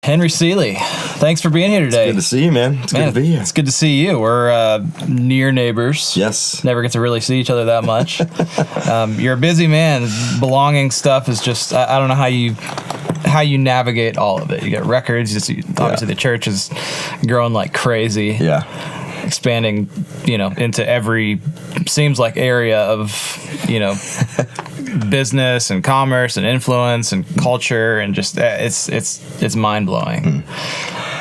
Henry Seeley, thanks for being here today. It's good to see you, man. It's good to be here. It's good to see you. We're near neighbors. Yes. Never get to really see each other that much. You're a busy man. Belonging stuff is just, I don't know how you navigate all of it. You get records. Obviously, the church is growing like crazy. Yeah. Expanding, into every, seems like area of, business and commerce and influence and culture, and just it's mind blowing.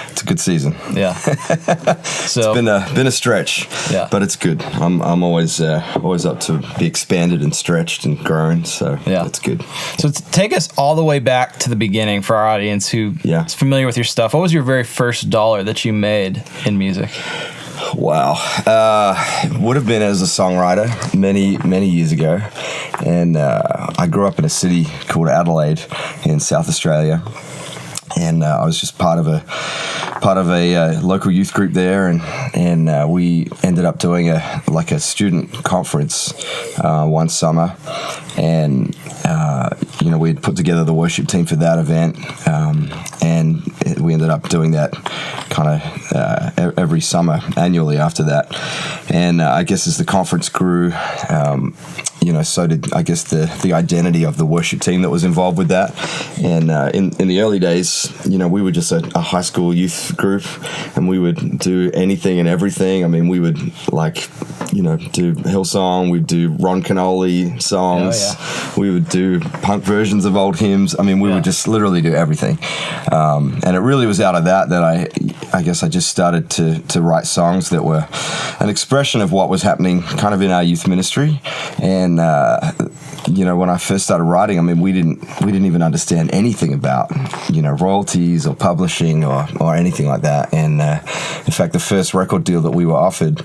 It's a good season. Yeah. So it's been a stretch. Yeah. But it's good. I'm always up to be expanded and stretched and grown. So yeah, it's good. So take us all the way back to the beginning for our audience who is familiar with your stuff. What was your very first dollar that you made in music? Wow. Would have been as a songwriter many years ago. And I grew up in a city called Adelaide in South Australia. And I was just part of a local youth group there, and we ended up doing a student conference one summer, and we had put together the worship team for that event, and we ended up doing that kind of every summer annually after that. And I guess as the conference grew, so did, I guess, the identity of the worship team that was involved with that. And in the early days, we were just a high school youth group, and we would do anything and everything. I mean, we would do Hillsong, we'd do Ron Canoli songs, we would do punk versions of old hymns. I mean, we would just literally do everything. And it really was out of that I guess I just started to write songs that were an expression of what was happening kind of in our youth ministry. And when I first started writing, I mean, we didn't even understand anything about royalties or publishing or anything like that. And in fact, the first record deal that we were offered,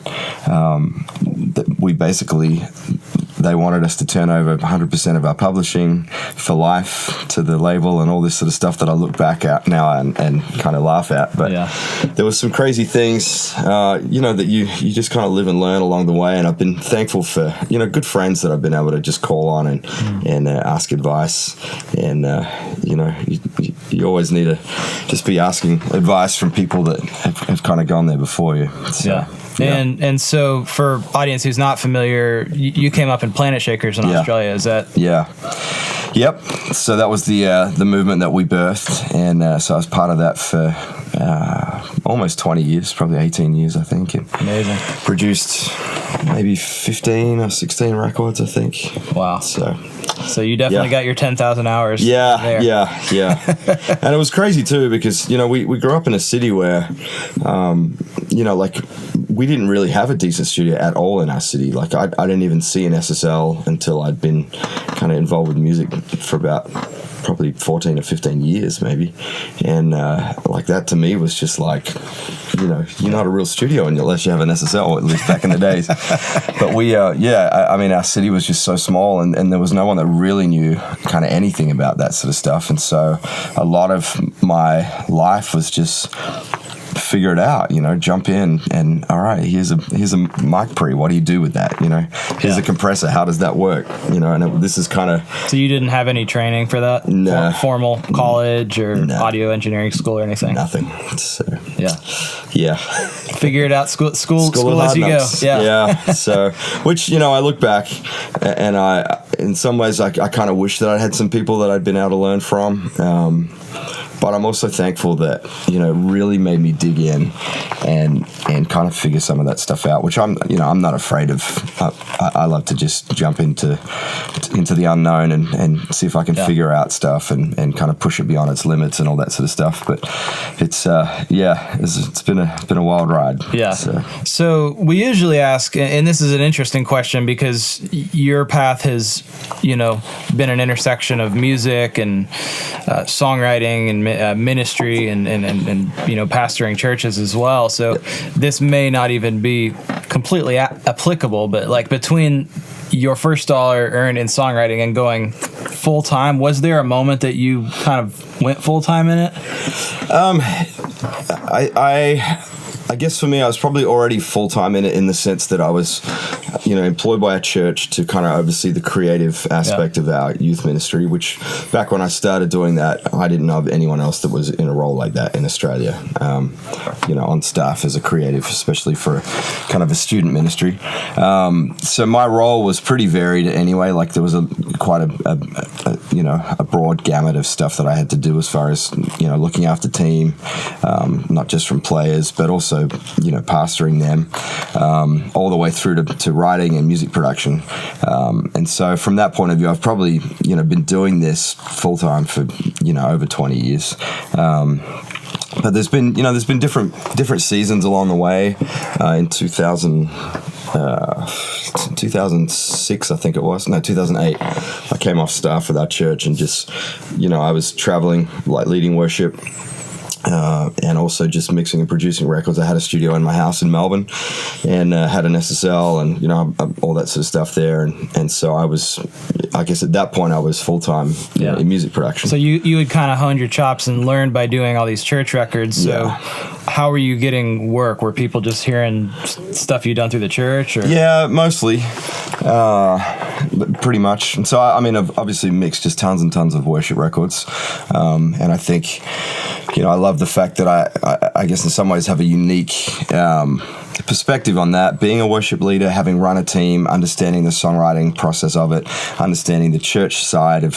they wanted us to turn over 100% of our publishing for life to the label and all this sort of stuff that I look back at now and kind of laugh at. But there was some crazy things, that you just kind of live and learn along the way. And I've been thankful for, good friends that I've been able to just call on and ask advice. And, you always need to just be asking advice from people that have kind of gone there before you. So, yeah. And so for audience who's not familiar, you came up in Planet Shakers in Australia. Is that? Yeah. Yep. So that was the movement that we birthed, and so I was part of that for almost 20 years, probably 18 years, I think. And amazing. Produced maybe 15 or 16 records, I think. Wow. So you definitely got your 10,000 hours. Yeah. And it was crazy too, because we grew up in a city where we didn't really have a decent studio at all in our city. Like I didn't even see an SSL until I'd been kind of involved with music for about probably 14 or 15 years maybe. And that to me was just like, you're not a real studio unless you have an SSL, at least back in the days. But I mean, our city was just so small, and there was no one that really knew kind of anything about that sort of stuff. And so a lot of my life was just figure it out, jump in and all right, here's a mic pre, what do you do with that? Here's a compressor, how does that work? This is kind of. So you didn't have any training for that? No. Formal college or audio engineering school or anything? Nothing. So, yeah. Figure it out. School as you go. Yeah. So, which I look back and I, in some ways, I kind of wish that I had some people that I'd been able to learn from. But I'm also thankful that, really made me dig in and kind of figure some of that stuff out, which I'm not afraid of. I love to just jump into the unknown and see if I can figure out stuff and kind of push it beyond its limits and all that sort of stuff. But it's been a wild ride. Yeah. So we usually ask, and this is an interesting question because your path has, been an intersection of music and songwriting and ministry and pastoring churches as well. So this may not even be completely applicable, but like between your first dollar earned in songwriting and going full time, was there a moment that you kind of went full time in it? I guess for me, I was probably already full time in it, in the sense that I was employed by a church to kind of oversee the creative aspect of our youth ministry, which back when I started doing that, I didn't know of anyone else that was in a role like that in Australia, on staff as a creative, especially for kind of a student ministry. So my role was pretty varied anyway. Like there was quite a broad gamut of stuff that I had to do as far as, looking after team, not just from players, but also, pastoring them, all the way through to writing and music production. And so from that point of view, I've probably, been doing this full time for, over 20 years. But there's been different seasons along the way. In 2006, I think it was. No, 2008. I came off staff with our church and just, I was traveling, like leading worship. And also just mixing and producing records. I had a studio in my house in Melbourne and had an SSL and, all that sort of stuff there. And so I was, I guess at that point I was full-time in music production. So you had kind of honed your chops and learned by doing all these church records. So how were you getting work? Were people just hearing stuff you'd done through the church? Or? Yeah, mostly. Pretty much. And so, I've obviously mixed just tons and tons of worship records. And I think, I love the fact that I guess in some ways have a unique perspective on that. Being a worship leader, having run a team, understanding the songwriting process of it, understanding the church side of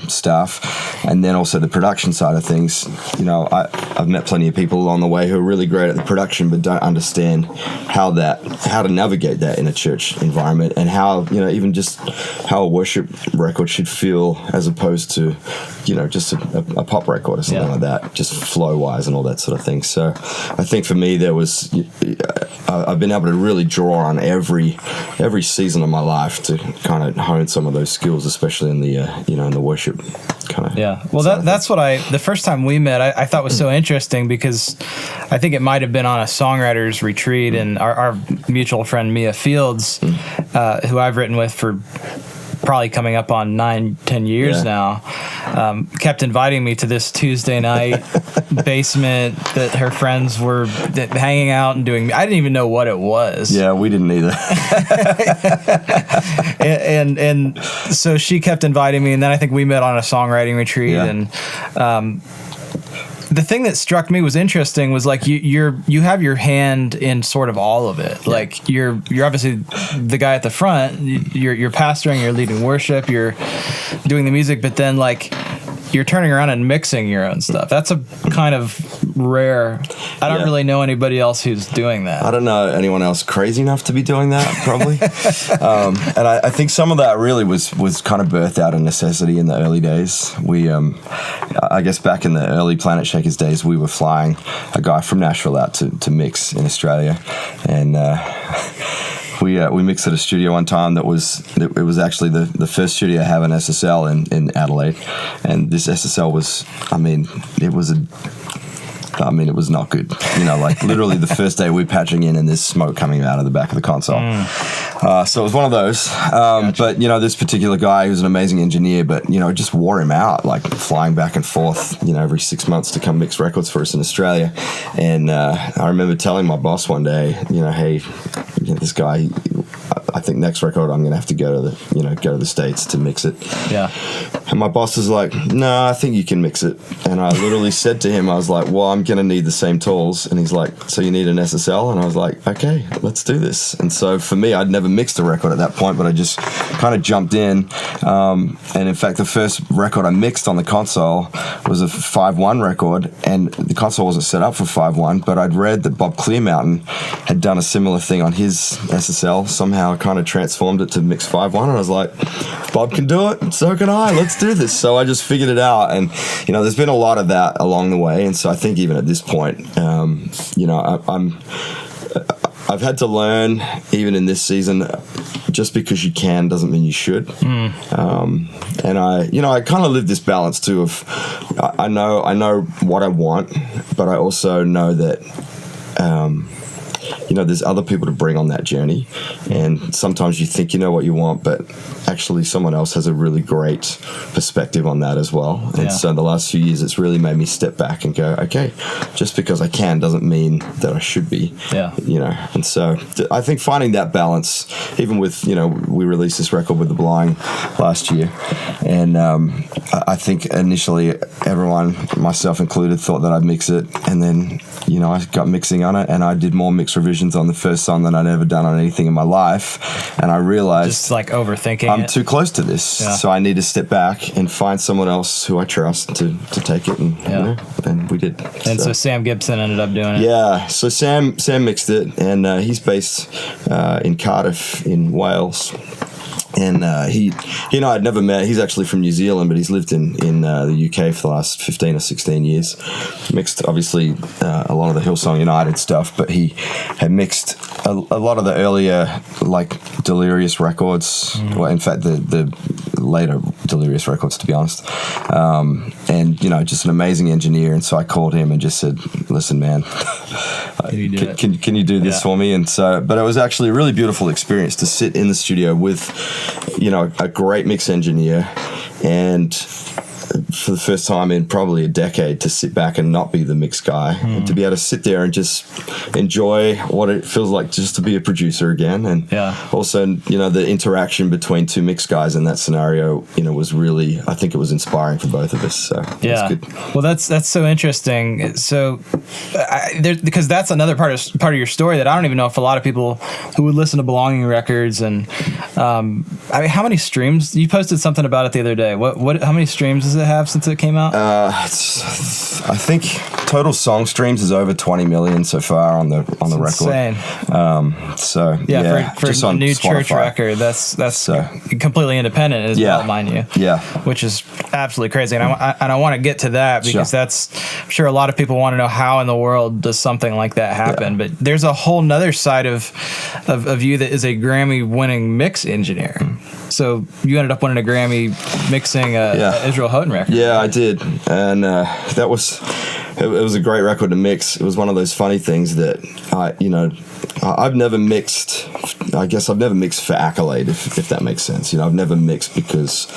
staff, and then also the production side of things. I've met plenty of people along the way who are really great at the production, but don't understand how to navigate that in a church environment, and how even just how a worship record should feel as opposed to just a pop record or something like that, just flow wise and all that sort of thing. So I think for me I've been able to really draw on every season of my life to kind of hone some of those skills, especially in the in the worship kind of. Yeah, well, that's what the first time we met, I thought was so interesting, because I think it might have been on a songwriters retreat, and our mutual friend Mia Fields, who I've written with for probably coming up on 9-10 years now, kept inviting me to this Tuesday night basement that her friends were hanging out and doing. I didn't even know what it was. Yeah, we didn't either. and so she kept inviting me, and then I think we met on a songwriting retreat, and the thing that struck me was interesting was like you have your hand in sort of all of it. Like you're obviously the guy at the front. You're pastoring, you're leading worship, you're doing the music, but then like you're turning around and mixing your own stuff. That's a kind of rare. I don't really know anybody else who's doing that. I don't know anyone else crazy enough to be doing that, probably. And I think some of that really was kind of birthed out of necessity in the early days. We, I guess back in the early Planet Shakers days, we were flying a guy from Nashville out to mix in Australia, and we mixed at a studio one time it was actually the first studio to have an SSL in Adelaide, and this SSL was, it was not good. Like literally the first day we're patching in and there's smoke coming out of the back of the console. So it was one of those. But, this particular guy who's an amazing engineer, but, it just wore him out, like flying back and forth, every 6 months to come mix records for us in Australia. And I remember telling my boss one day, hey, this guy, I think next record I'm going to have to go to the States to mix it. Yeah. And my boss was like, no, I think you can mix it. And I literally said to him, I was like, well, I'm going to need the same tools. And he's like, so you need an SSL? And I was like, okay, let's do this. And so for me, I'd never mixed a record at that point, but I just kind of jumped in. And in fact, the first record I mixed on the console was a 5/1 record, and the console wasn't set up for 5/1, but I'd read that Bob Clearmountain had done a similar thing on his SSL, somehow kind of transformed it to mix 5/1, and I was like, Bob can do it, so can I, let's do this. So I just figured it out, and there's been a lot of that along the way, and so I think even at this point, I've had to learn, even in this season, just because you can doesn't mean you should. And I kind of live this balance too of I know what I want, but I also know that there's other people to bring on that journey. And sometimes you think you know what you want, but actually someone else has a really great perspective on that as well. And so the last few years, it's really made me step back and go, okay, just because I can doesn't mean that I should be. And so I think finding that balance, even with, we released this record with The Blind last year, and I think initially everyone, myself included, thought that I'd mix it, and then I got mixing on it, and I did more mix revisions on the first song than I'd ever done on anything in my life, and I realized just like overthinking I'm too close to this, so I need to step back and find someone else who I trust to take it, and we did. And so Sam Gibson ended up doing it. Yeah, so Sam mixed it, and he's based in Cardiff in Wales. And he and I had never met. He's actually from New Zealand, but he's lived in the UK for the last 15 or 16 years. Mixed, obviously, a lot of the Hillsong United stuff, but he had mixed a lot of the earlier, like, Delirious records. Well, in fact, the later Delirious records, to be honest. And, just an amazing engineer. And so I called him and just said, listen, man, can you do this for me? And so, but it was actually a really beautiful experience to sit in the studio with, a great mix engineer, and for the first time in probably a decade, to sit back and not be the mix guy, and to be able to sit there and just enjoy what it feels like just to be a producer again. And also, the interaction between two mix guys in that scenario, was really, I think it was inspiring for both of us. So it's good. Well, that's so interesting. So because that's another part of your story that I don't even know if a lot of people who would listen to Belonging Records, and how many streams? You posted something about it the other day. How many streams does it have since it came out? I think total song streams is over 20 million so far on the record. Insane. For just a on new Spotify. church record, that's completely independent as well, mind you. Yeah, which is absolutely crazy, and I want to get to that because I'm sure a lot of people want to know how in the world does something like that happen. But there's a whole nother side of you that is a Grammy-winning mix engineer. So you ended up winning a Grammy mixing Israel Houghton record. Yeah, I did, and it was a great record to mix. It was one of those funny things that I've never mixed. I guess I've never mixed for accolade, if that makes sense. I've never mixed because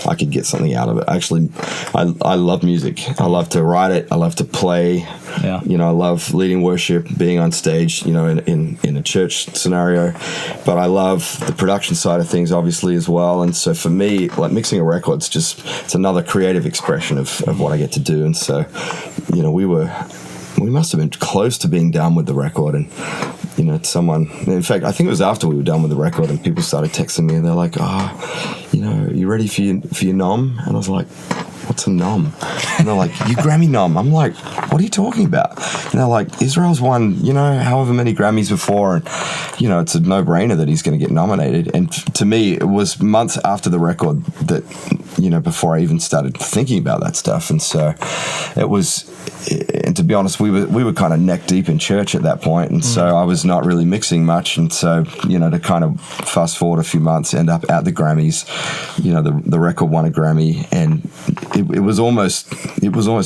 I could get something out of it. Actually, I love music. I love to write it. I love to play. Yeah. I love leading worship, being on stage, in a church scenario. But I love the production side of things, obviously, as well. And so for me, like, mixing a record, it's another creative expression of what I get to do. And so, we must have been close to being done with the record, and someone, in fact, I think it was after we were done with the record, and people started texting me, and they're like, you ready for your nom? And I was like, what's a nom? And they're like, you Grammy nom. I'm like, what are you talking about? And they're like, Israel's won, however many Grammys before, and, it's a no-brainer that he's going to get nominated. And to me, it was months after the record that, before I even started thinking about that stuff. And so it was, and to be honest, we were kind of neck deep in church at that point, and so I was not really mixing much. And so, to kind of fast forward a few months, end up at the Grammys, the record won a Grammy, and it was almost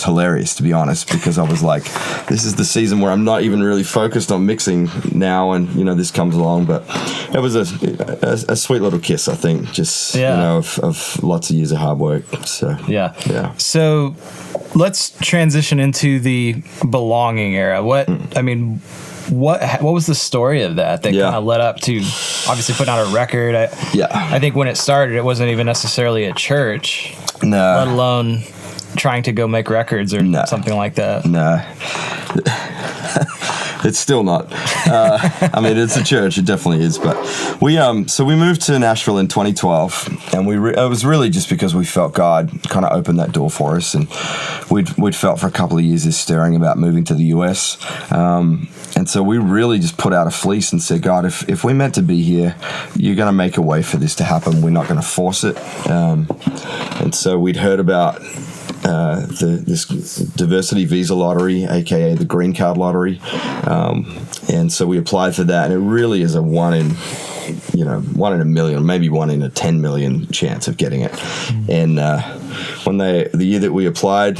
hilarious, to be honest, because I was like, this is the season where I'm not even really focused on mixing now, and this comes along. But it was a sweet little kiss, I think, just of lots of years of hard work. So So let's transition into the Belonging era. What was the story of that kind of led up to obviously putting out a record? I think when it started, it wasn't even necessarily a church, let alone trying to go make records or something like that. No. It's still not. It's a church. It definitely is. But we moved to Nashville in 2012, and it was really just because we felt God kind of opened that door for us, and we'd felt for a couple of years this stirring about moving to the US, and so we really just put out a fleece and said, God, if we're meant to be here, you're going to make a way for this to happen. We're not going to force it. And so we'd heard about this diversity visa lottery, aka the green card lottery, and so we applied for that, and it really is a 1 in a million, maybe 1 in a 10 million chance of getting it. And when the year that we applied,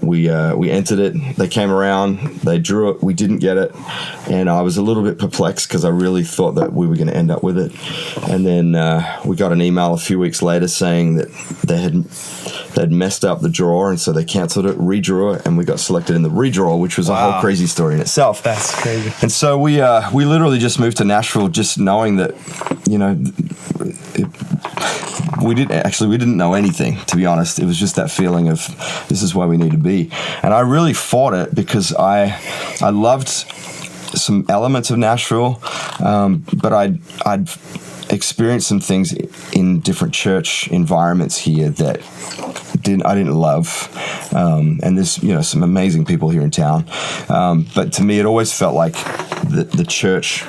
We entered it. They came around. They drew it. We didn't get it, and I was a little bit perplexed because I really thought that we were going to end up with it. And then we got an email a few weeks later saying that they'd messed up the draw, and so they cancelled it, redrew it, and we got selected in the redraw, which was a whole crazy story in itself. That's crazy. And so we literally just moved to Nashville, just knowing that, you know, we didn't know anything, to be honest. It was just that feeling of this is where we need to be. And I really fought it because I loved some elements of Nashville, but I'd experienced some things in different church environments here that I didn't love. And there's, you know, some amazing people here in town. But to me, it always felt like the church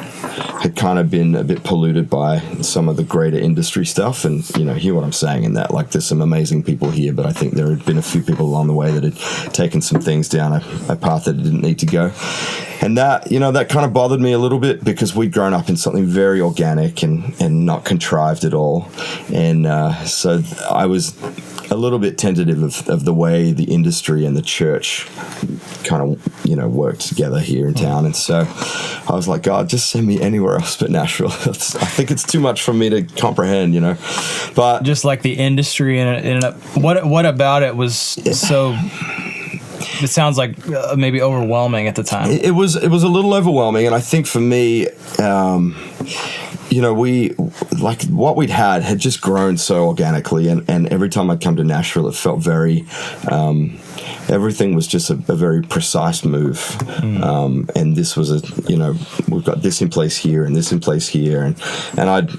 had kind of been a bit polluted by some of the greater industry stuff. And, you know, hear what I'm saying in that, like, there's some amazing people here, but I think there had been a few people along the way that had taken some things down a path that it didn't need to go. And that, you know, that kind of bothered me a little bit because we'd grown up in something very organic and not contrived at all. And so I was a little bit tentative of the way the industry and the church kind of, you know, worked together here in town. And so I was like, God, just send me anywhere else but Nashville. I think it's too much for me to comprehend, you know. But just like the industry and what about it was so... It sounds like maybe overwhelming at the time. It was a little overwhelming, and I think for me, you know, we, like, what we'd had just grown so organically, and every time I'd come to Nashville, it felt very, everything was just a very precise move. And this was you know, we've got this in place here and this in place here, and I'd,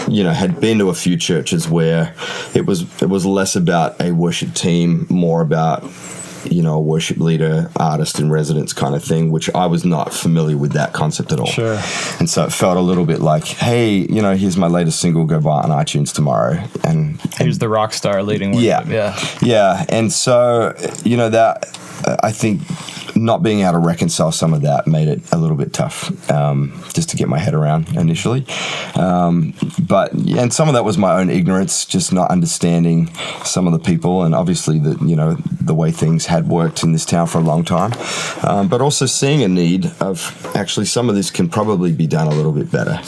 you know, had been to a few churches where it was less about a worship team, more about, you know, a worship leader, artist in residence kind of thing, which I was not familiar with that concept at all. Sure. And so it felt a little bit like, hey, you know, here's my latest single, go buy it on iTunes tomorrow. And here's the rock star leading worship. Yeah. And so, you know, that, I think not being able to reconcile some of that made it a little bit tough, just to get my head around initially. And some of that was my own ignorance, just not understanding some of the people, and obviously the way things had worked in this town for a long time. But also seeing a need of actually some of this can probably be done a little bit better.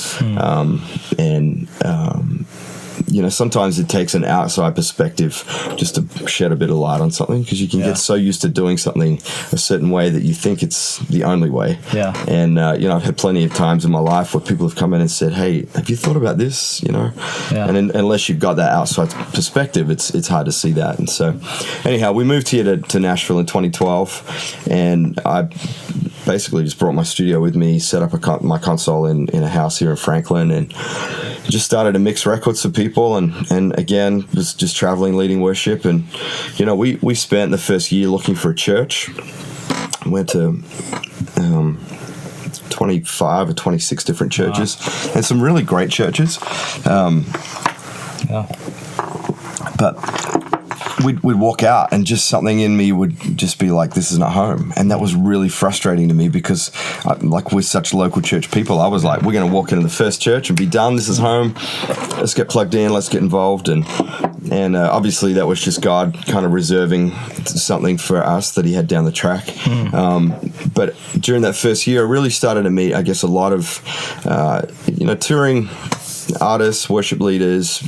You know, sometimes it takes an outside perspective just to shed a bit of light on something, because you can get so used to doing something a certain way that you think it's the only way. Yeah. And, you know, I've had plenty of times in my life where people have come in and said, hey, have you thought about this? You know? Yeah. And unless you've got that outside perspective, it's hard to see that. And so, anyhow, we moved here to Nashville in 2012, and I basically just brought my studio with me, set up my console in a house here in Franklin, and just started to mix records for people, and again was just traveling, leading worship. And you know, we spent the first year looking for a church. Went to 25 or 26 different churches, and some really great churches. But we'd walk out and just something in me would just be like, this is not home. And that was really frustrating to me because like we're such local church people, I was like, we're going to walk into the first church and be done. This is home. Let's get plugged in. Let's get involved. And obviously that was just God kind of reserving something for us that he had down the track. But during that first year, I really started to meet, I guess, a lot of, touring artists, worship leaders,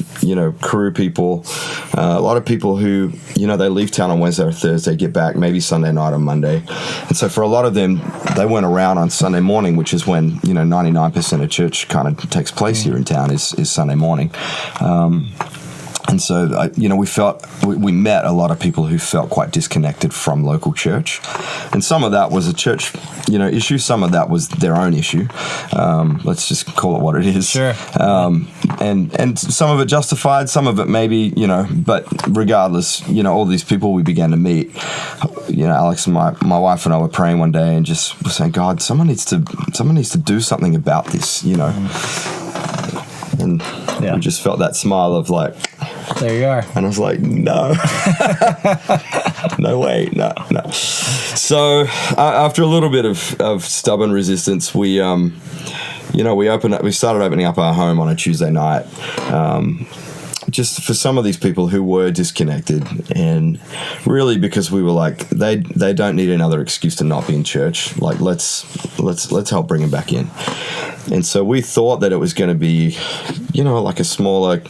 crew people, a lot of people who, they leave town on Wednesday or Thursday, get back maybe Sunday night or Monday. And so for a lot of them, they went around on Sunday morning, which is when, 99% of church kind of takes place here in town is Sunday morning. And so, we met a lot of people who felt quite disconnected from local church. And some of that was a church, issue. Some of that was their own issue. Let's just call it what it is. Sure. And some of it justified, some of it maybe, but regardless, all these people we began to meet, Alex and my wife and I were praying one day and just were saying, God, someone needs to do something about this, And we just felt that smile of like, there you are. And I was like, no. No way, no. So after a little bit of stubborn resistance, we started opening up our home on a Tuesday night. just for some of these people who were disconnected, and really because we were like, they don't need another excuse to not be in church. Like, let's help bring them back in. And so we thought that it was going to be, like a smaller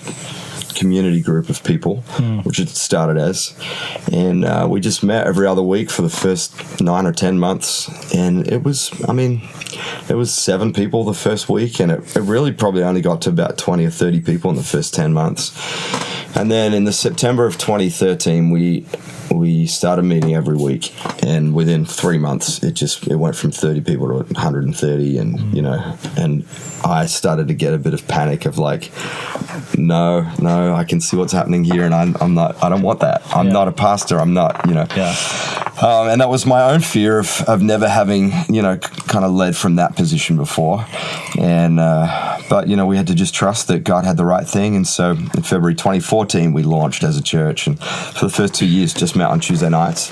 community group of people, which it started as, and we just met every other week for the first 9 or 10 months, and it was 7 people the first week, and it really probably only got to about 20 or 30 people in the first 10 months. And then in the September of 2013, we started meeting every week, and within 3 months, it went from 30 people to 130, and and I started to get a bit of panic of like, no, I can see what's happening here, and I don't want that. I'm not a pastor. I'm not, and that was my own fear of never having, kind of led from that position before, and but we had to just trust that God had the right thing. And so in February 2014, we launched as a church, and for the first 2 years, just met on Tuesday nights.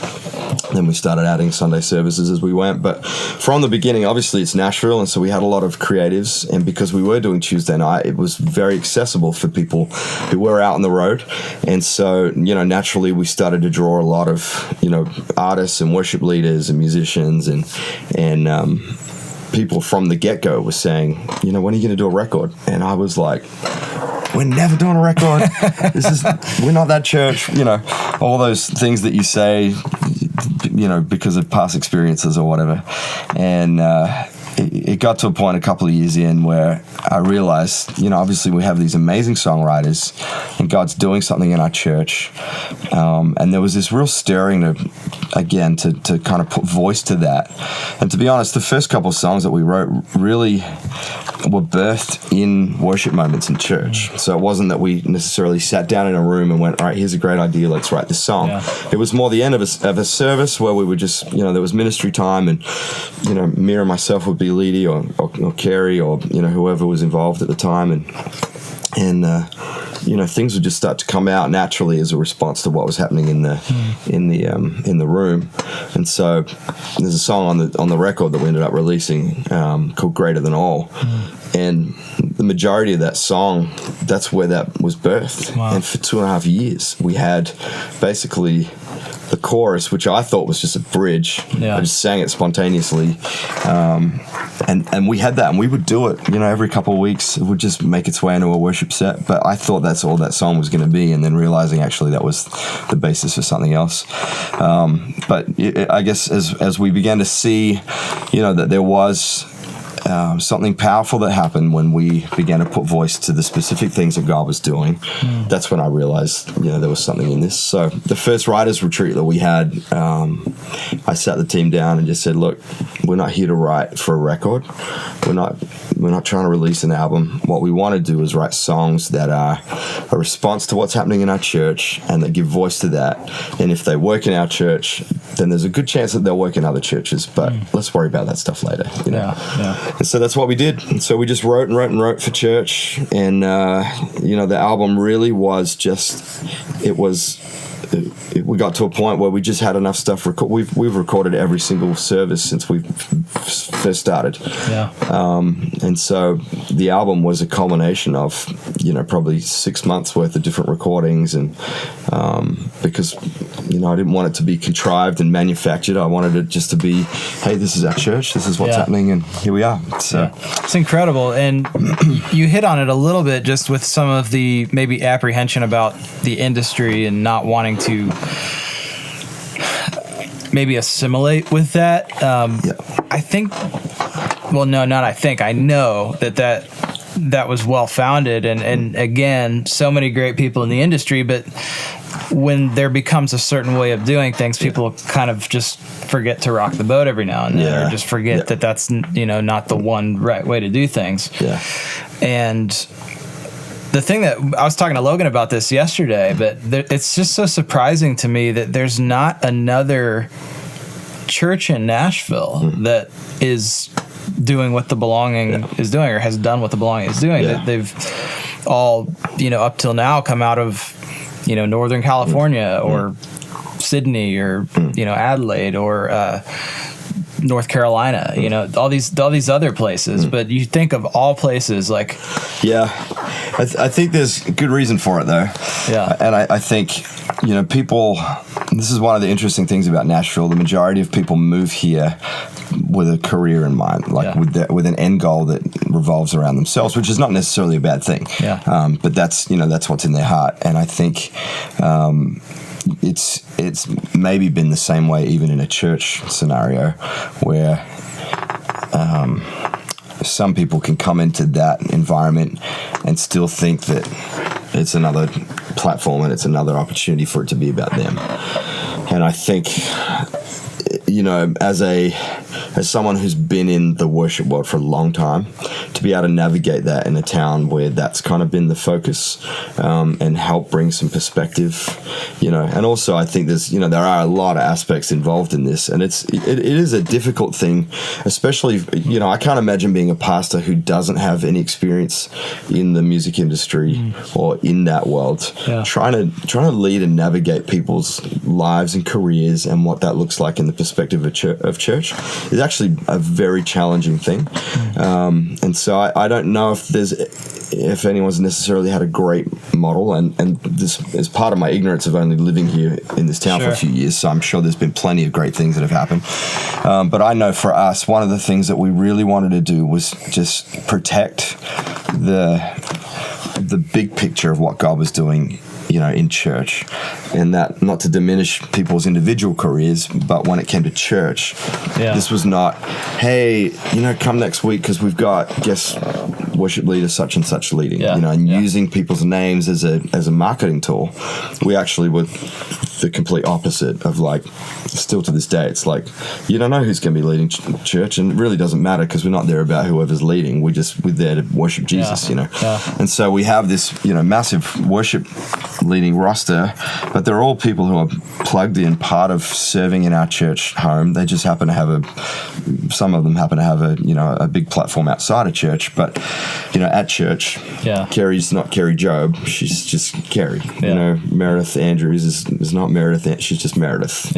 Then we started adding Sunday services as we went. But from the beginning, obviously, it's Nashville, and so we had a lot of creatives. And because we were doing Tuesday night, it was very accessible for people who were out on the road. And so, naturally, we started to draw a lot of, artists and worship leaders and musicians and people from the get-go were saying, when are you going to do a record? And I was like, we're never doing a record. We're not that church, all those things that you say, because of past experiences or whatever. And it got to a point a couple of years in where I realized, obviously we have these amazing songwriters and God's doing something in our church. And there was this real stirring to kind of put voice to that. And to be honest, the first couple of songs that we wrote really were birthed in worship moments in church. So it wasn't that we necessarily sat down in a room and went, all right, here's a great idea, let's write this song. Yeah. It was more the end of a service where we would just, there was ministry time, and, Mira and myself would be Leedy or Carrie or, whoever was involved at the time. And things would just start to come out naturally as a response to what was happening in the room. And so there's a song on the record that we ended up releasing called "Greater Than All," and the majority of that song, that's where that was birthed. Wow. And for 2.5 years, we had basically the chorus, which I thought was just a bridge. Yeah. I just sang it spontaneously. And we had that, and we would do it, every couple of weeks. It would just make its way into a worship set. But I thought that's all that song was going to be, and then realizing actually that was the basis for something else. But I guess as we began to see, that there was something powerful that happened when we began to put voice to the specific things that God was doing. That's when I realized, there was something in this. So the first writers retreat that we had, I sat the team down and just said, look, we're not here to write for a record. We're not trying to release an album. What we want to do is write songs that are a response to what's happening in our church and that give voice to that. And if they work in our church, then there's a good chance that they'll work in other churches. But let's worry about that stuff later. Yeah. And so that's what we did. And so we just wrote for church. And, the album really was just, we got to a point where we just had enough stuff. We've recorded every single service since we first started. Yeah. And so the album was a culmination of, probably 6 months worth of different recordings. And because, I didn't want it to be contrived and manufactured. I wanted it just to be, hey, this is our church. This is what's happening. And here we are. So it's incredible. And you hit on it a little bit just with some of the maybe apprehension about the industry and not wanting to maybe assimilate with that. I think, well, no, not I think. I know that was well-founded. And again, so many great people in the industry, but when there becomes a certain way of doing things, people kind of just forget to rock the boat every now and then, or just forget that that's, not the one right way to do things. Yeah. And the thing that I was talking to Logan about this yesterday, but it's just so surprising to me that there's not another church in Nashville that is doing what the Belonging is doing, or has done what the Belonging is doing. Yeah. They've all, up till now come out of, Northern California or Sydney or, Adelaide or, North Carolina, all these other places. But you think of all places like, I think there's good reason for it though. And I think people. This is one of the interesting things about Nashville. The majority of people move here with a career in mind, with an end goal that revolves around themselves, which is not necessarily a bad thing. But that's what's in their heart, and I think it's maybe been the same way even in a church scenario where some people can come into that environment and still think that it's another platform and it's another opportunity for it to be about them. And I think, as someone who's been in the worship world for a long time, to be able to navigate that in a town where that's kind of been the focus, and help bring some perspective, and also I think there are a lot of aspects involved in this, and it is a difficult thing, especially, I can't imagine being a pastor who doesn't have any experience in the music industry or in that world, trying to lead and navigate people's lives and careers and what that looks like in the perspective of church is actually a very challenging thing. And so I don't know if anyone's necessarily had a great model, and this is part of my ignorance of only living here in this town for a few years, so I'm sure there's been plenty of great things that have happened. But I know for us, one of the things that we really wanted to do was just protect the big picture of what God was doing in church, and that not to diminish people's individual careers, but when it came to church, this was not, hey, come next week because we've got guest worship leader such and such leading, using people's names as a marketing tool. We actually were the complete opposite of still to this day, it's like, you don't know who's going to be leading church, and it really doesn't matter because we're not there about whoever's leading. We're there to worship Jesus, And so we have this, massive worship leading roster, but they're all people who are plugged in, part of serving in our church home. They just happen to have some of them happen to have a big platform outside of church, but at church, Carrie's not Carrie Job, she's just Carrie. Meredith Andrews is not Meredith, she's just Meredith.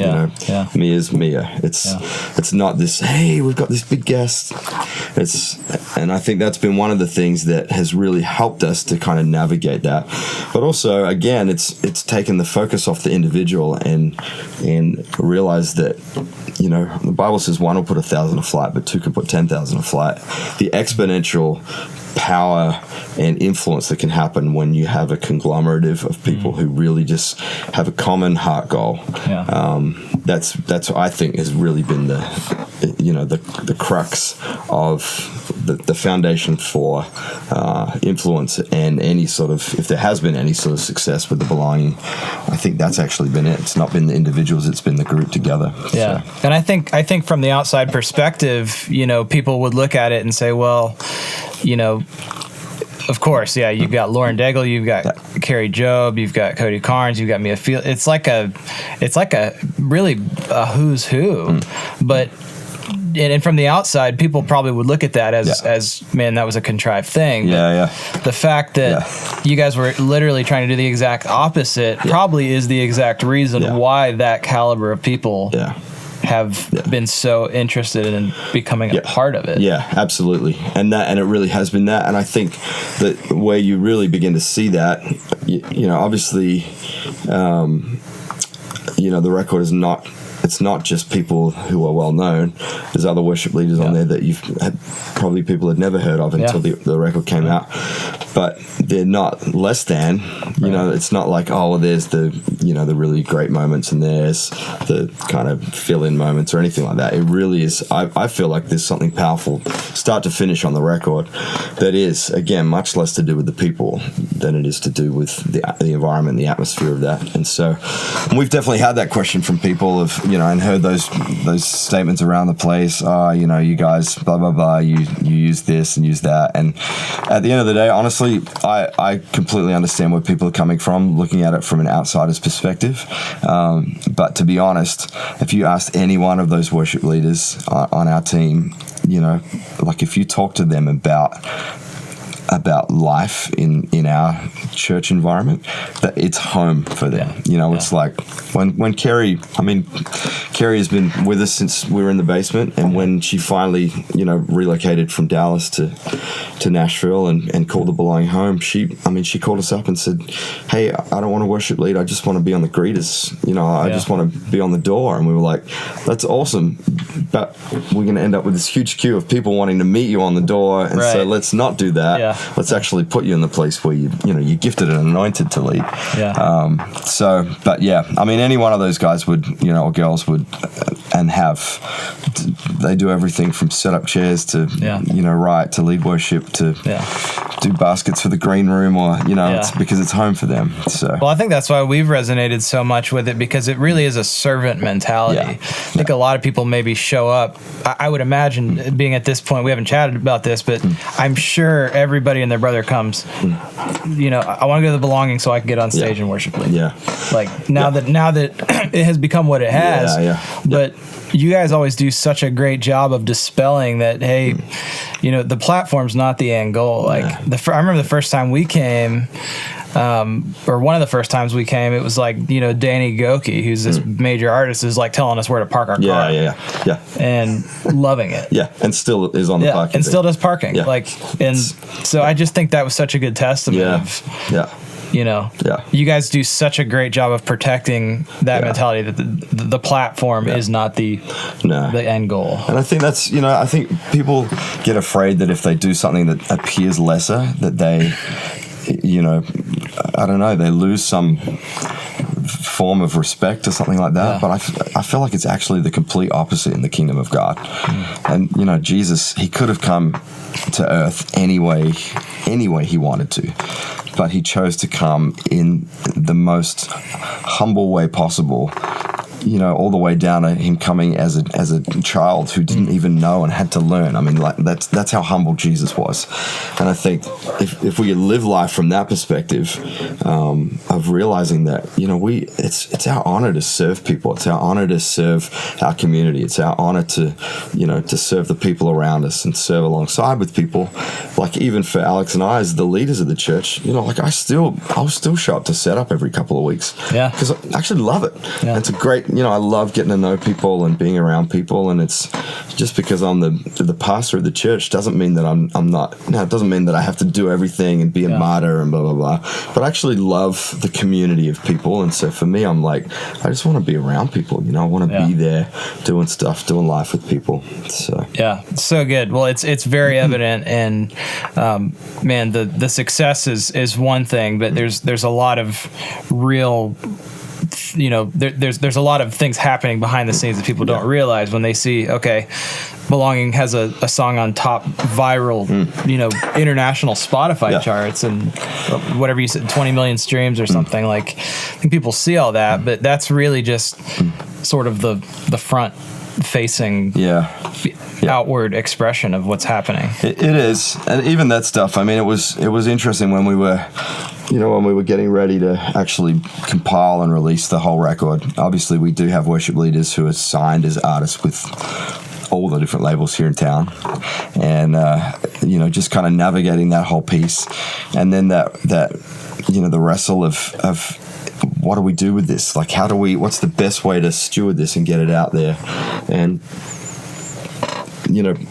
Mia's Mia. It's not this, hey, we've got this big guest. And I think that's been one of the things that has really helped us to kind of navigate that. But also, again, it's taken the focus off the individual and realize that, the Bible says one will put 1,000 to flight, but two can put 10,000 to flight. The exponential power and influence that can happen when you have a conglomerative of people who really just have a common heart goal. That's what I think has really been the crux of the foundation for influence and any sort of, if there has been any sort of success with the belonging, I think that's actually been it. It's not been the individuals, it's been the group together. So. And I think from the outside perspective, people would look at it and say, well, of course, you've got Lauren Daigle, you've got Carrie Job, you've got Cody Carnes, you've got Mia Field. It's like a really a who's who. But and from the outside, people probably would look at that as man, that was a contrived thing. The fact that you guys were literally trying to do the exact opposite probably is the exact reason why that caliber of people have been so interested in becoming a part of it. Yeah, absolutely. And it really has been that. And I think that where you really begin to see that, obviously, the record is not, it's not just people who are well known. There's other worship leaders on there that probably people had never heard of until the record came out. But they're not less than, it's not like, oh, well, there's the really great moments and there's the kind of fill-in moments or anything like that. It really is, I feel like there's something powerful, start to finish on the record, that is, again, much less to do with the people than it is to do with the environment, the atmosphere of that. And so we've definitely had that question from people of, and heard those statements around the place, you guys, blah, blah, blah, you use this and use that. And at the end of the day, honestly, I completely understand where people are coming from, looking at it from an outsider's perspective. But to be honest, if you asked any one of those worship leaders on our team, if you talk to them about about life in our church environment, that it's home for them. It's like when Kerry has been with us since we were in the basement, and when she finally relocated from Dallas to Nashville and called the Belonging home, she called us up and said, hey, I don't want to worship lead, I just want to be on the greeters, I just want to be on the door. And we were like, that's awesome, but we're going to end up with this huge queue of people wanting to meet you on the door, and so let's not do that. Let's actually put you in the place where you're gifted and anointed to lead. Any one of those guys would, or girls would, and they do everything from set up chairs to write, to lead worship, to do baskets for the green room, or it's because it's home for them. So I think that's why we've resonated so much with it, because it really is a servant mentality. I think a lot of people maybe show up, I would imagine, being at this point, we haven't chatted about this, but I'm sure everybody and their brother comes, I want to go to the Belonging so I can get on stage and worship lead. Like now that it has become what it has, but you guys always do such a great job of dispelling that, hey, the platform's not the end goal. Like I remember the first time we came, or one of the first times we came, it was like, Danny Goki, who's this major artist, is like telling us where to park our car. And loving it. And still is on the parking. And still does parking. So I just think that was such a good testament of, you guys do such a great job of protecting that mentality, that the platform is not the end goal. And I think that's, I think people get afraid that if they do something that appears lesser, that they, I don't know, they lose some form of respect or something like that. But I feel like it's actually the complete opposite in the kingdom of God. And, Jesus, he could have come to earth any way he wanted to. But he chose to come in the most humble way possible, all the way down to him coming as a child who didn't even know and had to learn. That's how humble Jesus was. And I think if we could live life from that perspective, of realizing that, it's our honor to serve people. It's our honor to serve our community. It's our honor to serve the people around us and serve alongside with people. Like even for Alex and I, as the leaders of the church, I'll still show up to set up every couple of weeks. Because I actually love it. It's a great, I love getting to know people and being around people, and it's just because I'm the pastor of the church doesn't mean that I'm not. No, it doesn't mean that I have to do everything and be a martyr and blah blah blah. But I actually love the community of people, and so for me, I'm like, I just want to be around people. I want to be there, doing stuff, doing life with people. So so good. Well, it's very evident, and man, the success is one thing, but there's a lot of real. There's a lot of things happening behind the scenes that people don't realize when they see, okay, Belonging has a song on top viral, international Spotify charts and whatever you said, 20 million streams or something. Like, I think people see all that, but that's really just sort of the front facing outward expression of what's happening. It is. And even that stuff, it was interesting when we were getting ready to actually compile and release the whole record. Obviously, we do have worship leaders who are signed as artists with all the different labels here in town, and just kind of navigating that whole piece, and then that the wrestle of what do we do with this? Like, what's the best way to steward this and get it out there? And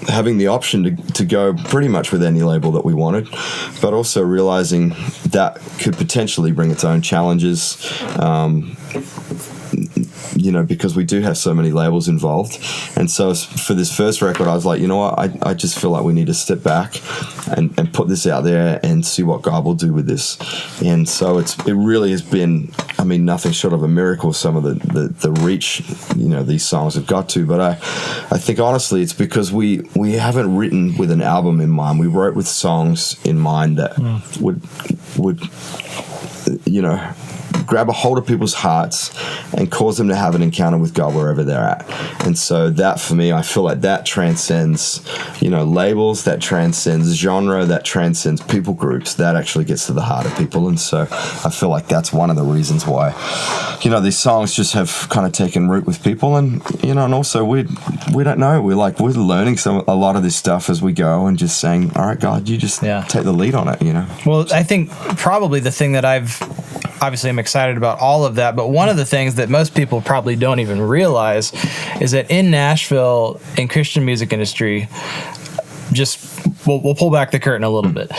having the option to go pretty much with any label that we wanted, but also realizing that could potentially bring its own challenges, because we do have so many labels involved. And so for this first record, I was like, I just feel like we need to step back and put this out there and see what God will do with this. And so it really has been, nothing short of a miracle, some of the reach, these songs have got to. But I think honestly, it's because we haven't written with an album in mind. We wrote with songs in mind that would grab a hold of people's hearts and cause them to have an encounter with God wherever they're at. And so that, for me, I feel like that transcends, labels, that transcends genre, that transcends people groups. That actually gets to the heart of people. And so I feel like that's one of the reasons why, these songs just have kind of taken root with people. And, and also we don't know. We're learning a lot of this stuff as we go and just saying, all right, God, you just take the lead on it, Well, I think probably the thing that obviously I'm excited about all of that, but one of the things that most people probably don't even realize is that in Nashville, in Christian music industry, we'll pull back the curtain a little bit.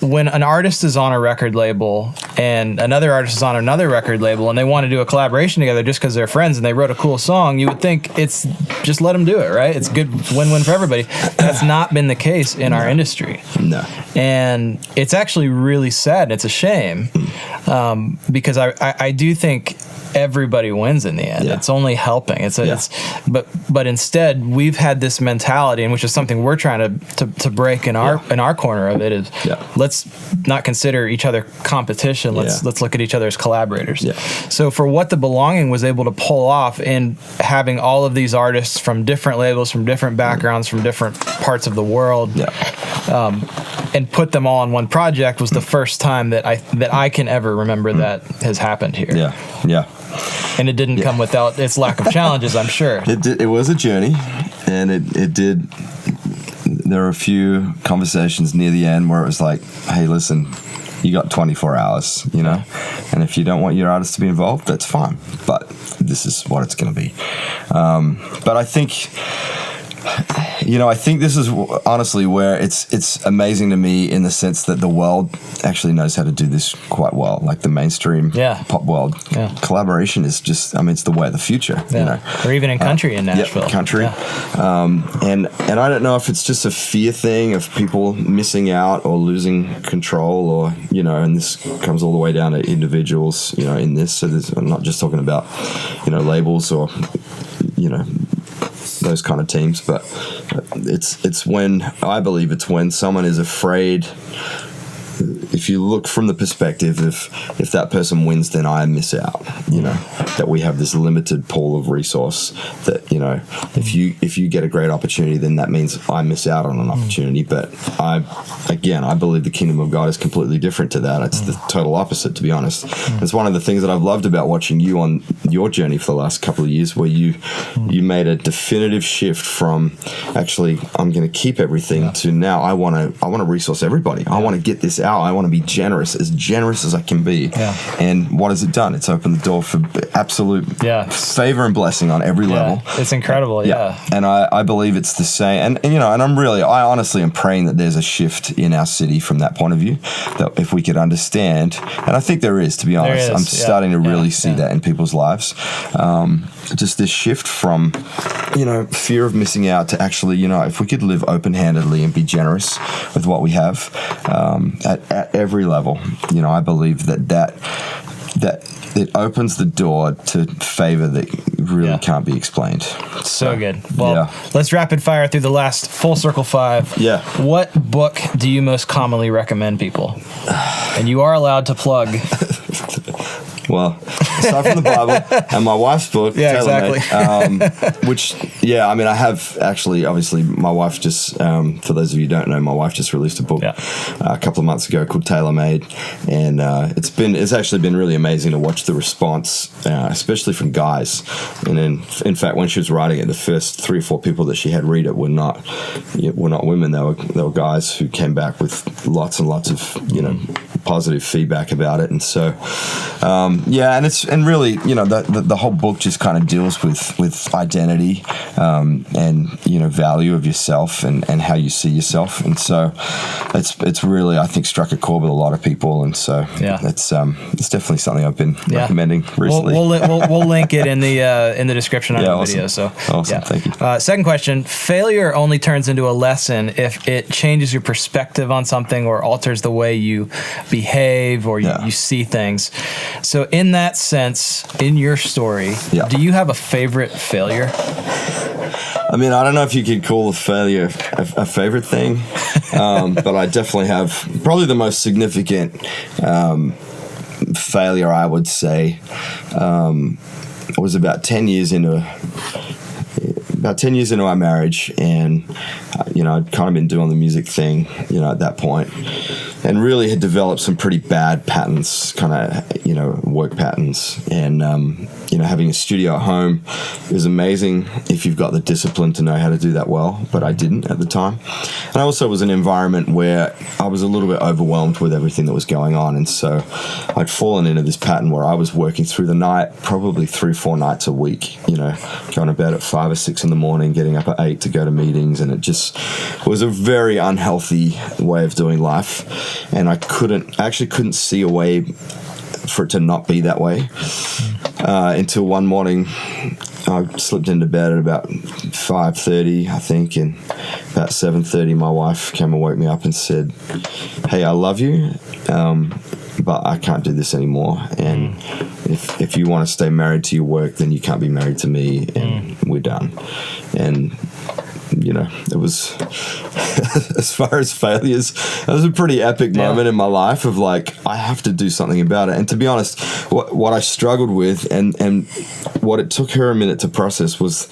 When an artist is on a record label and another artist is on another record label and they want to do a collaboration together just because they're friends and they wrote a cool song, you would think it's just let them do it, right? It's good win-win for everybody. That's not been the case in our industry. No. And it's actually really sad. It's a shame because I do think everybody wins in the end. It's only helping. But instead we've had this mentality, and which is something we're trying to break in our corner of it, is let's not consider each other competition. Let's look at each other as collaborators. So for what The Belonging was able to pull off in having all of these artists from different labels, from different backgrounds, from different parts of the world, and put them all on one project was the first time that I can ever remember that has happened here. And it didn't come without its lack of challenges, I'm sure. It was a journey, and it did. There were a few conversations near the end where it was like, hey, listen, you got 24 hours, and if you don't want your artist to be involved, that's fine, but this is what it's going to be. But I think this is honestly where it's amazing to me in the sense that the world actually knows how to do this quite well, like the mainstream pop world. Collaboration is just, it's the way of the future, Or even in country in Nashville. Country. And I don't know if it's just a fear thing of people missing out or losing control, or, and this comes all the way down to individuals, in this. So I'm not just talking about, labels or, those kind of teams, but it's when, I believe it's when someone is afraid. If you look from the perspective, if that person wins, then I miss out. That we have this limited pool of resource. That if you get a great opportunity, then that means I miss out on an opportunity. But I believe the kingdom of God is completely different to that. It's the total opposite, to be honest. It's one of the things that I've loved about watching you on your journey for the last couple of years, where you made a definitive shift from actually I'm going to keep everything to now I want to resource everybody. I want to get this out. I want to be generous as I can be. And what has it done? It's opened the door for absolute favor and blessing on every level. It's incredible. And I believe it's the same. And I honestly am praying that there's a shift in our city from that point of view, that if we could understand, and I think there is, to be honest, I'm starting to really see that in people's lives. Just this shift from, fear of missing out to actually, if we could live open-handedly and be generous with what we have, at every level, I believe that it opens the door to favor that really can't be explained. So good. Well, let's rapid fire through the last full circle 5. What book do you most commonly recommend people? And you are allowed to plug. Well, aside from the Bible and my wife's book, exactly. Which, I have actually, obviously, my wife just, for those of you who don't know, my wife just released a book a couple of months ago called Tailor Made, and it's actually been really amazing to watch the response, especially from guys. And then, in fact, when she was writing it, the first 3 or 4 people that she had read it were not women. They were guys who came back with lots and lots of positive feedback about it, and so. And really, the whole book just kind of deals with identity, and value of yourself and how you see yourself, and so it's really, I think, struck a chord with a lot of people, and so it's definitely something I've been recommending recently. We'll link it in the description on the video. So awesome, thank you. Second question: failure only turns into a lesson if it changes your perspective on something or alters the way you behave or you see things. So in that sense, in your story, do you have a favorite failure? I don't know if you could call a failure a favorite thing, but I definitely have probably the most significant failure, I would say, was about 10 years into our marriage, and I'd kind of been doing the music thing, at that point, and really had developed some pretty bad patterns, kind of, work patterns, and having a studio at home is amazing if you've got the discipline to know how to do that well, but I didn't at the time. And I also was in an environment where I was a little bit overwhelmed with everything that was going on, and so I'd fallen into this pattern where I was working through the night, probably 3-4 nights a week, going to bed at 5 or 6 in the morning, getting up at 8 to go to meetings, and it just was a very unhealthy way of doing life, and I actually couldn't see a way for it to not be that way, until one morning I slipped into bed at about 5:30, I think, and about 7:30 my wife came and woke me up and said, "Hey, I love you, but I can't do this anymore, and if you want to stay married to your work, then you can't be married to me, and we're done." And it was, as far as failures, it was a pretty epic moment in my life of like, I have to do something about it. And to be honest, what I struggled with and what it took her a minute to process was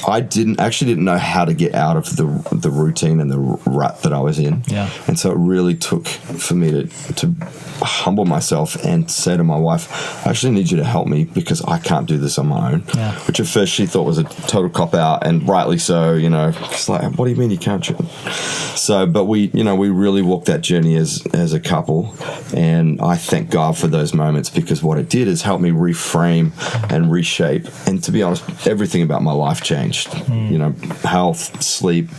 I didn't know how to get out of the routine and the rut that I was in. Yeah. And so it really took for me to humble myself and say to my wife, I actually need you to help me because I can't do this on my own. Yeah. Which at first she thought was a total cop out, and rightly so, It's like, what do you mean you can't? So, but we really walked that journey as a couple, and I thank God for those moments, because what it did is help me reframe and reshape. And to be honest, everything about my life changed. Health, sleep,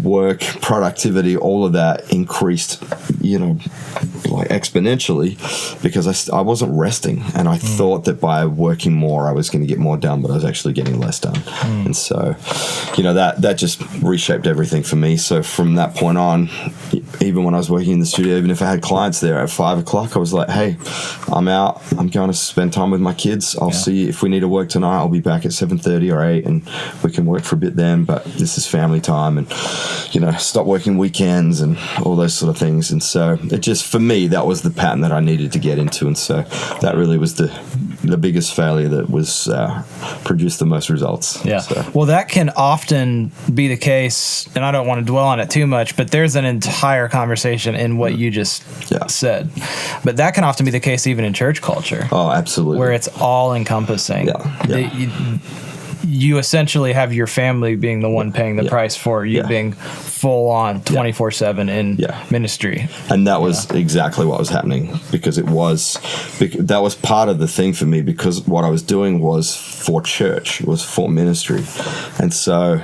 work, productivity, all of that increased, like exponentially, because I wasn't resting, and I thought that by working more I was going to get more done, but I was actually getting less done. And so, that just reshaped everything for me. So from that point on, even when I was working in the studio, even if I had clients there at 5 o'clock, I was like, hey, I'm out, I'm going to spend time with my kids, I'll see if we need to work tonight, I'll be back at 7:30 or 8 and we can work for a bit then, but this is family time, and stop working weekends and all those sort of things. And so it just, for me, that was the pattern that I needed to get into, and so that really was the biggest failure that was produced the most results. Yeah. So. Well, that can often be the case, and I don't want to dwell on it too much, but there's an entire conversation in what you just said. But that can often be the case even in church culture. Oh, absolutely. Where it's all encompassing. Yeah. You essentially have your family being the one paying the price for you being full on 24/7 in ministry. And that was exactly what was happening, because that was part of the thing for me, because what I was doing was for church, it was for ministry. And so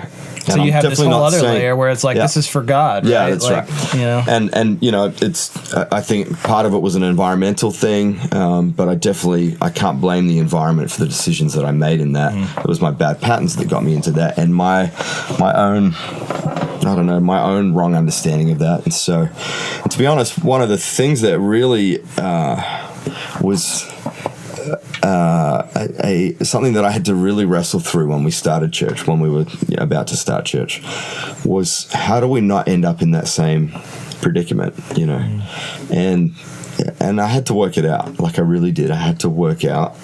you have this whole other layer where it's like, this is for God. Yeah, right? that's like, right. And it's, I think part of it was an environmental thing, but I can't blame the environment for the decisions that I made in that. It was my bad patterns that got me into that, and my own wrong understanding of that. And so, to be honest, one of the things that really was something that I had to really wrestle through when we started church, when we were about to start church, was how do we not end up in that same predicament, and I had to work it out. Like, I really did. I had to work out.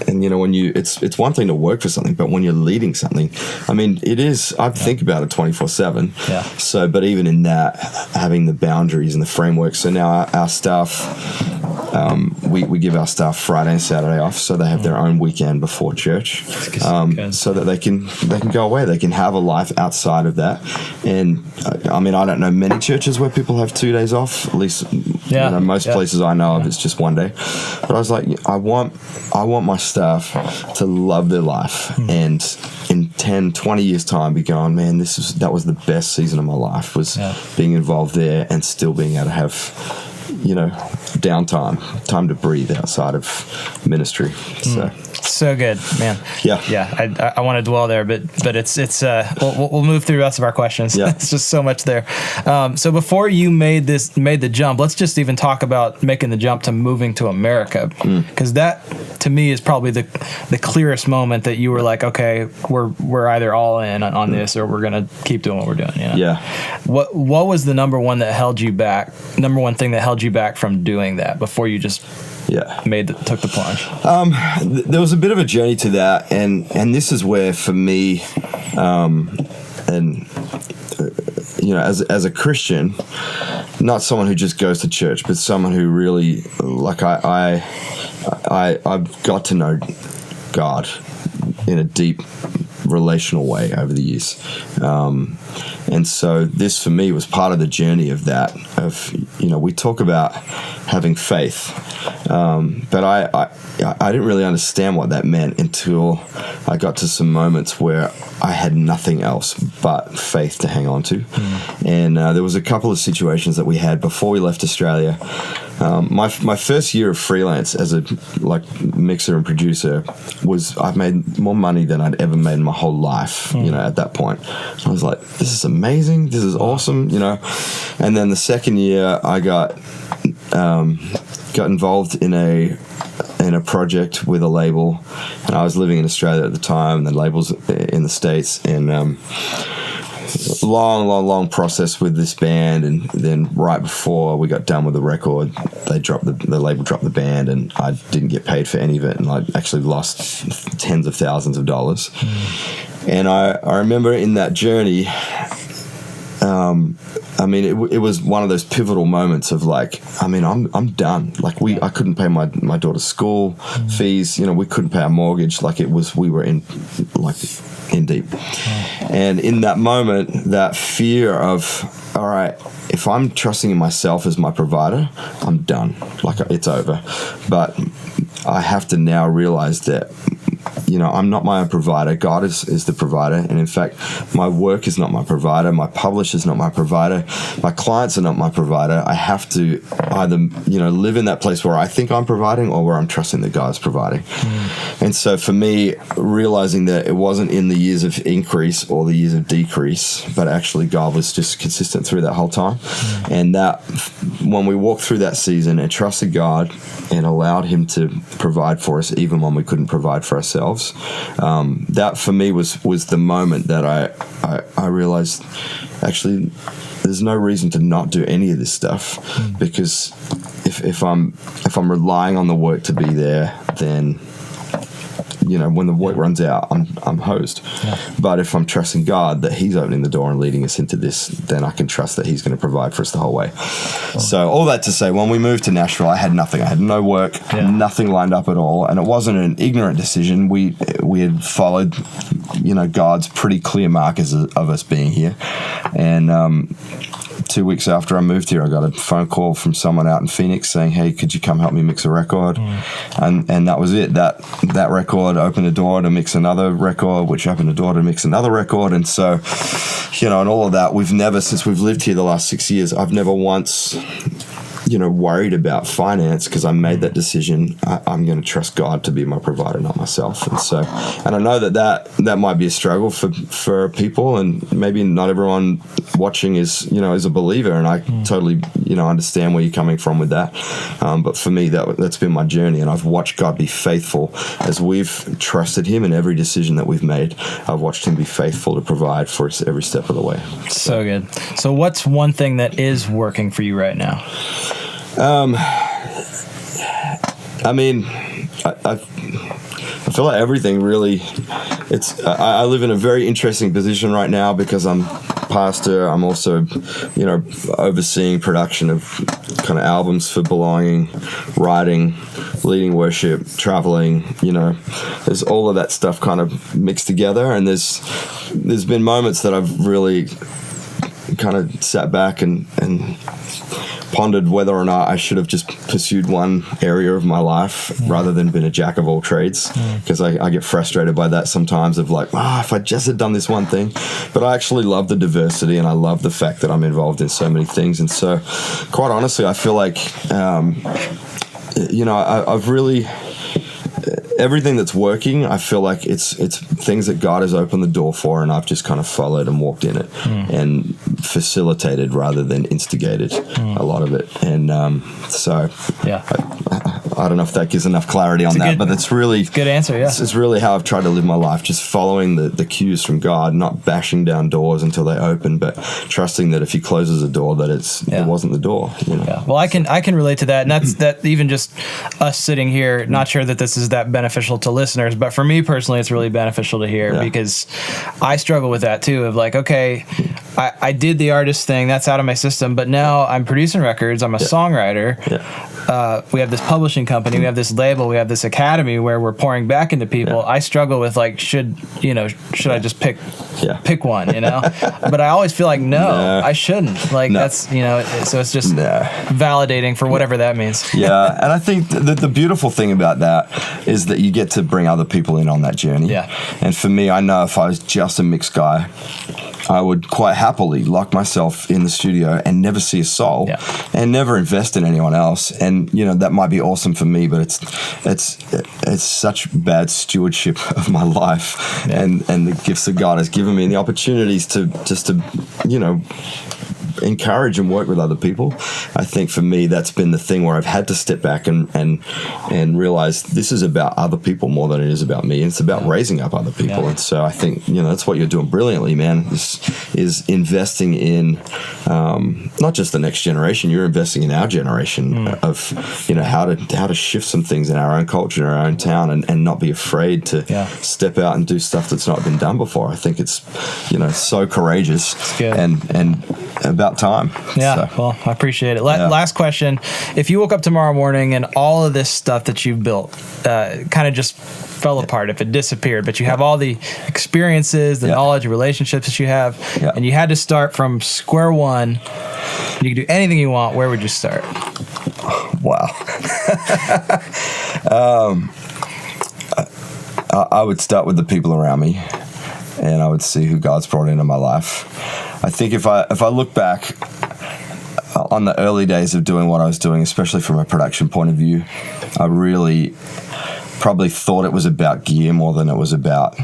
And when it's one thing to work for something, but when you're leading something, I mean, it is. I think about it 24/7. Yeah. So, but even in that, having the boundaries and the framework. So now our staff, we give our staff Friday and Saturday off, so they have their own weekend before church, so that they can go away. They can have a life outside of that. And I mean, I don't know many churches where people have 2 days off. At least, most places I know of, it's just 1 day. But I was like, I want my staff to love their life, and in 10, 20 years time be going, man, that was the best season of my life, was being involved there and still being able to have downtime, time to breathe outside of ministry. So good, man. Yeah. I want to dwell there, but it's we'll move through the rest of our questions. Yeah. It's just so much there. So before you made the jump, let's just even talk about making the jump to moving to America, because that to me is probably the clearest moment that you were like, okay, we're either all in on this, or we're gonna keep doing what we're doing. Yeah. What was the number one thing that held you back from doing that before you just took the plunge? There was a bit of a journey to that, and this is where, for me, as a Christian, not someone who just goes to church, but someone who really, like, I've got to know God in a deep relational way over the years. And so this, for me, was part of the journey of that, we talk about having faith, but I didn't really understand what that meant until I got to some moments where I had nothing else but faith to hang on to. And there was a couple of situations that we had before we left Australia. My first year of freelance as a mixer and producer I've made more money than I'd ever made in my whole life. At that point, I was like, this is amazing, this is awesome, And then the second year, I got involved in a project with a label, and I was living in Australia at the time, and the label's in the States, and long process with this band. And then right before we got done with the record, the label dropped the band, and I didn't get paid for any of it, and I actually lost tens of thousands of dollars. And I remember in that journey, it was one of those pivotal moments of I'm done. I couldn't pay my daughter's school fees. We couldn't pay our mortgage. We were in deep. And in that moment, that fear of, all right, if I'm trusting in myself as my provider, I'm done. It's over. But I have to now realize that, I'm not my own provider. God is the provider. And in fact, my work is not my provider. My publisher's not my provider. My clients are not my provider. I have to either, live in that place where I think I'm providing or where I'm trusting that God's providing. And so for me, realizing that it wasn't in the years of increase or the years of decrease, but actually God was just consistent through that whole time. And that when we walked through that season and trusted God and allowed Him to provide for us even when we couldn't provide for ourselves, that for me was the moment that I realized, actually, there's no reason to not do any of this stuff, because if I'm relying on the work to be there, then when the work runs out, I'm hosed. But if I'm trusting God that He's opening the door and leading us into this, then I can trust that He's going to provide for us the whole way. So all that to say, when we moved to Nashville, I had nothing. I had no work, nothing lined up at all, and it wasn't an ignorant decision. We had followed, God's pretty clear markers of us being here, and 2 weeks after I moved here, I got a phone call from someone out in Phoenix saying, "Hey, could you come help me mix a record?" And that was it. That record opened a door to mix another record, which opened a door to mix another record. And so, and all of that, since we've lived here the last 6 years, I've never once worried about finance, because I made that decision. I'm going to trust God to be my provider, not myself. And I know that might be a struggle for people, and maybe not everyone watching is a believer, and I totally understand where you're coming from with that. But for me, that's been my journey, and I've watched God be faithful as we've trusted Him in every decision that we've made. I've watched Him be faithful to provide for us every step of the way. So good. So what's one thing that is working for you right now? I feel like everything really. I live in a very interesting position right now because I'm pastor. I'm also, overseeing production of kind of albums for Belonging, writing, leading worship, traveling. There's all of that stuff kind of mixed together, and there's been moments that I've really kind of sat back and pondered whether or not I should have just pursued one area of my life rather than been a jack of all trades, because I get frustrated by that sometimes of if I just had done this one thing. But I actually love the diversity, and I love the fact that I'm involved in so many things. And so quite honestly, I feel like I've really everything that's working, I feel like it's things that God has opened the door for, and I've just kind of followed and walked in it and facilitated rather than instigated a lot of it. And so I don't know if that gives enough clarity on that, but it's really good answer. Yeah, it's really how I've tried to live my life, just following the cues from God, not bashing down doors until they open, but trusting that if He closes a door, that it wasn't the door. You know? Yeah. Well, I can relate to that, and that's even just us sitting here. Not sure that this is that beneficial to listeners, but for me personally, it's really beneficial to hear because I struggle with that too. Of like, okay, I did the artist thing, that's out of my system, but now I'm producing records. I'm a songwriter. We have this publishing company, we have this label, we have this academy where we're pouring back into people. I struggle with like, should I just pick one, you know? But I always feel like no, I shouldn't. Like that's, so it's just validating for whatever that means. Yeah, and I think the beautiful thing about that is that you get to bring other people in on that journey. Yeah. And for me, I know if I was just a mix guy, I would quite happily lock myself in the studio and never see a soul and never invest in anyone else. And, that might be awesome for me, but it's such bad stewardship of my life and the gifts that God has given me and the opportunities to encourage and work with other people. I think for me, that's been the thing where I've had to step back and realize this is about other people more than it is about me. And it's about raising up other people. And so I think, that's what you're doing brilliantly, man, is investing in not just the next generation, you're investing in our generation of, how to shift some things in our own culture, in our own town and not be afraid to step out and do stuff that's not been done before. I think it's, so courageous and about time. Yeah, so. Well, I appreciate it. Last question. If you woke up tomorrow morning and all of this stuff that you've built kind of just fell apart, if it disappeared, but you have all the experiences, the knowledge, relationships that you have, and you had to start from square one, and you could do anything you want, where would you start? Wow. I would start with the people around me, and I would see who God's brought into my life. I think if I look back on the early days of doing what I was doing, especially from a production point of view, I really probably thought it was about gear more than it was about.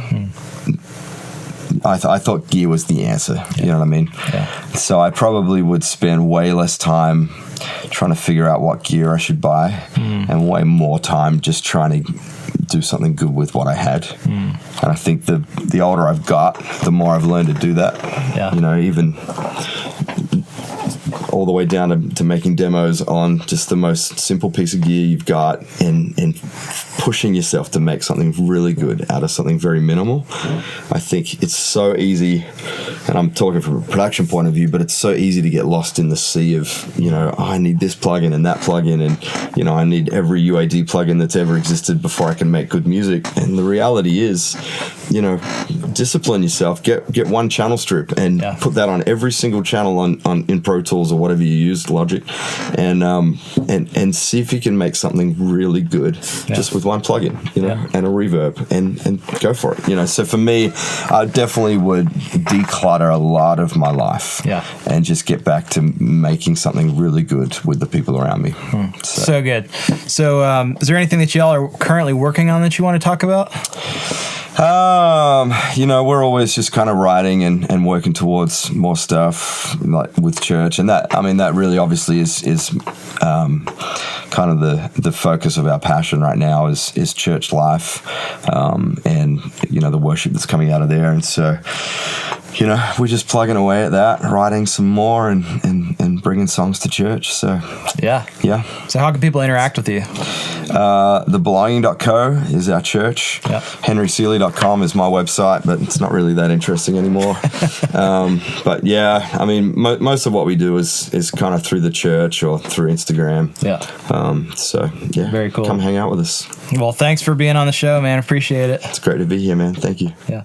I thought gear was the answer. You know what I mean? Yeah. So I probably would spend way less time trying to figure out what gear I should buy and way more time just trying to do something good with what I had. And I think the older I've got, the more I've learned to do that. Yeah. Even all the way down to making demos on just the most simple piece of gear you've got and pushing yourself to make something really good out of something very minimal. I think it's so easy, and I'm talking from a production point of view, but it's so easy to get lost in the sea of, I need this plugin and that plugin and, I need every UAD plugin that's ever existed before I can make good music. And the reality is, discipline yourself, get one channel strip and put that on every single channel in Pro Tools or whatever you use, Logic, and see if you can make something really good just with one plugin, and a reverb and go for it. So for me, I definitely would declutter a lot of my life and just get back to making something really good with the people around me. So good. So is there anything that y'all are currently working on that you want to talk about? We're always just kind of writing and working towards more stuff like with church, and that really obviously is kind of the focus of our passion right now is church life, and the worship that's coming out of there, and so we're just plugging away at that, writing some more and bringing songs to church. So yeah. So how can people interact with you? Thebelonging.co is our church. HenrySeeley.com is my website, but it's not really that interesting anymore. But most of what we do is kind of through the church or through Instagram. Very cool. Come hang out with us. Well, thanks for being on the show, man. Appreciate it. It's great to be here, man. Thank you. Yeah.